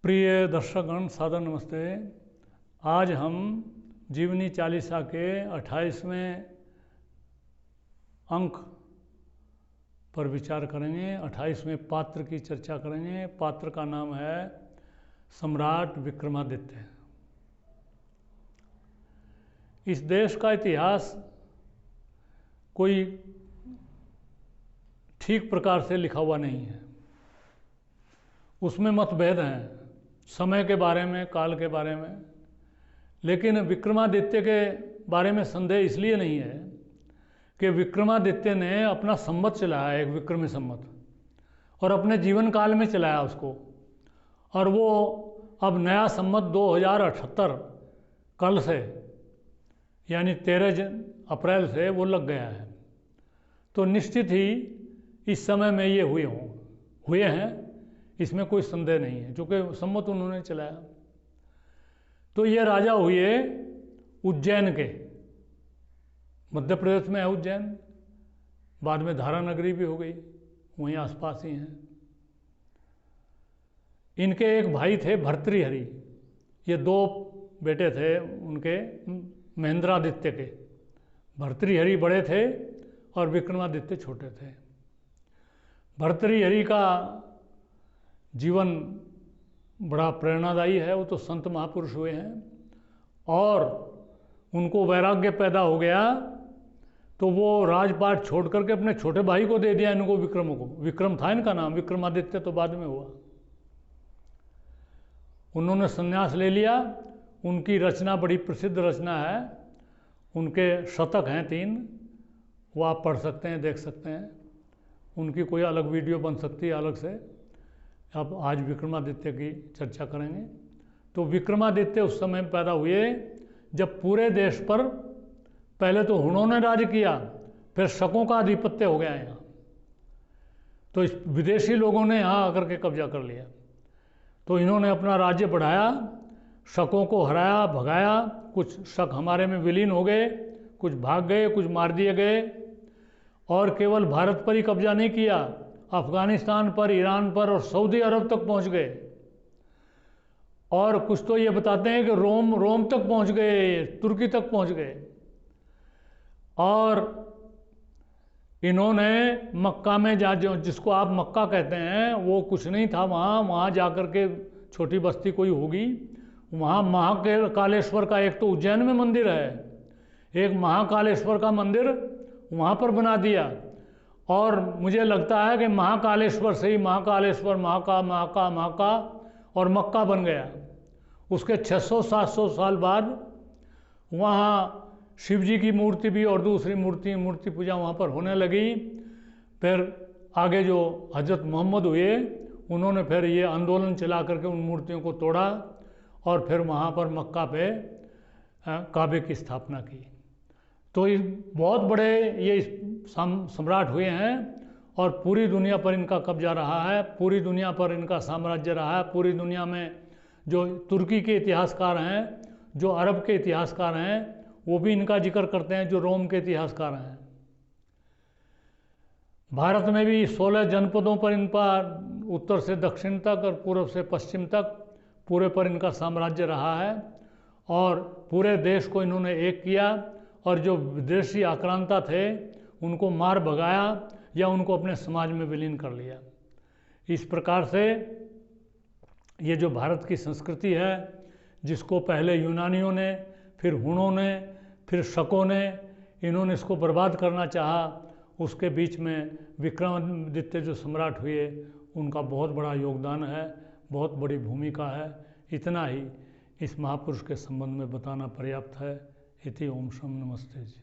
प्रिय दर्शकगण, सादर नमस्ते। आज हम जीवनी चालीसा के 28वें अंक पर विचार करेंगे। 28वें पात्र की चर्चा करेंगे। पात्र का नाम है सम्राट विक्रमादित्य। इस देश का इतिहास कोई ठीक प्रकार से लिखा हुआ नहीं है। उसमें मतभेद हैं समय के बारे में, काल के बारे में। लेकिन विक्रमादित्य के बारे में संदेह इसलिए नहीं है कि विक्रमादित्य ने अपना संवत चलाया, एक विक्रमी संवत, और अपने जीवन काल में चलाया उसको। और वो अब नया संवत 2078 कल से यानी 13 अप्रैल से वो लग गया है। तो निश्चित ही इस समय में ये हुए हैं, इसमें कोई संदेह नहीं है, जो कि संवत उन्होंने चलाया। तो ये राजा हुए उज्जैन के, मध्य प्रदेश में है उज्जैन, बाद में धारा नगरी भी हो गई, वहीं आसपास ही हैं। इनके एक भाई थे भर्तृहरि, ये दो बेटे थे उनके महेंद्रादित्य के। भर्तृहरि बड़े थे और विक्रमादित्य छोटे थे। भर्तृहरि का जीवन बड़ा प्रेरणादायी है। वो तो संत महापुरुष हुए हैं और उनको वैराग्य पैदा हो गया, तो वो राजपाट छोड़ करके अपने छोटे भाई को दे दिया इनको, विक्रम को। विक्रम था इनका नाम, विक्रमादित्य तो बाद में हुआ। उन्होंने संन्यास ले लिया। उनकी रचना बड़ी प्रसिद्ध रचना है, उनके शतक हैं 3, वो आप पढ़ सकते हैं, देख सकते हैं। उनकी कोई अलग वीडियो बन सकती है अलग से। अब आज विक्रमादित्य की चर्चा करेंगे। तो विक्रमादित्य उस समय पैदा हुए जब पूरे देश पर पहले तो हुणों ने राज्य किया, फिर शकों का आधिपत्य हो गया यहाँ। तो इस विदेशी लोगों ने यहाँ आकर के कब्जा कर लिया। तो इन्होंने अपना राज्य बढ़ाया, शकों को हराया, भगाया। कुछ शक हमारे में विलीन हो गए, कुछ भाग गए, कुछ मार दिए गए। और केवल भारत पर ही कब्जा नहीं किया, अफगानिस्तान पर, ईरान पर और सऊदी अरब तक पहुंच गए। और कुछ तो ये बताते हैं कि रोम तक पहुंच गए, तुर्की तक पहुंच गए। और इन्होंने मक्का में जिसको आप मक्का कहते हैं, वो कुछ नहीं था वहाँ जाकर के छोटी बस्ती कोई होगी। वहाँ महाकालेश्वर का, एक तो उज्जैन में मंदिर है, एक महाकालेश्वर का मंदिर वहाँ पर बना दिया। और मुझे लगता है कि महाकालेश्वर से ही महाकालेश्वर महाका और मक्का बन गया। उसके 600-700 साल बाद वहाँ शिव जी की मूर्ति भी और दूसरी मूर्ति पूजा वहाँ पर होने लगी। फिर आगे जो हजरत मोहम्मद हुए, उन्होंने फिर ये आंदोलन चला करके उन मूर्तियों को तोड़ा और फिर वहाँ पर मक्का पे काबे की स्थापना की। तो ये बहुत बड़े ये सम्राट हुए हैं और पूरी दुनिया पर इनका कब्जा रहा है, पूरी दुनिया पर इनका साम्राज्य रहा है। पूरी दुनिया में जो तुर्की के इतिहासकार हैं, जो अरब के इतिहासकार हैं, वो भी इनका जिक्र करते हैं, जो रोम के इतिहासकार हैं। भारत में भी 16 जनपदों पर इनका उत्तर से दक्षिण तक और पूर्व से पश्चिम तक पूरे पर इनका साम्राज्य रहा है। और पूरे देश को इन्होंने एक किया और जो विदेशी आक्रांता थे उनको मार भगाया या उनको अपने समाज में विलीन कर लिया। इस प्रकार से ये जो भारत की संस्कृति है, जिसको पहले यूनानियों ने, फिर हुणों ने, फिर शकों ने, इन्होंने इसको बर्बाद करना चाहा, उसके बीच में विक्रमादित्य जो सम्राट हुए, उनका बहुत बड़ा योगदान है, बहुत बड़ी भूमिका है। इतना ही इस महापुरुष के संबंध में बताना पर्याप्त है। इति ओम शम नमस्ते जी।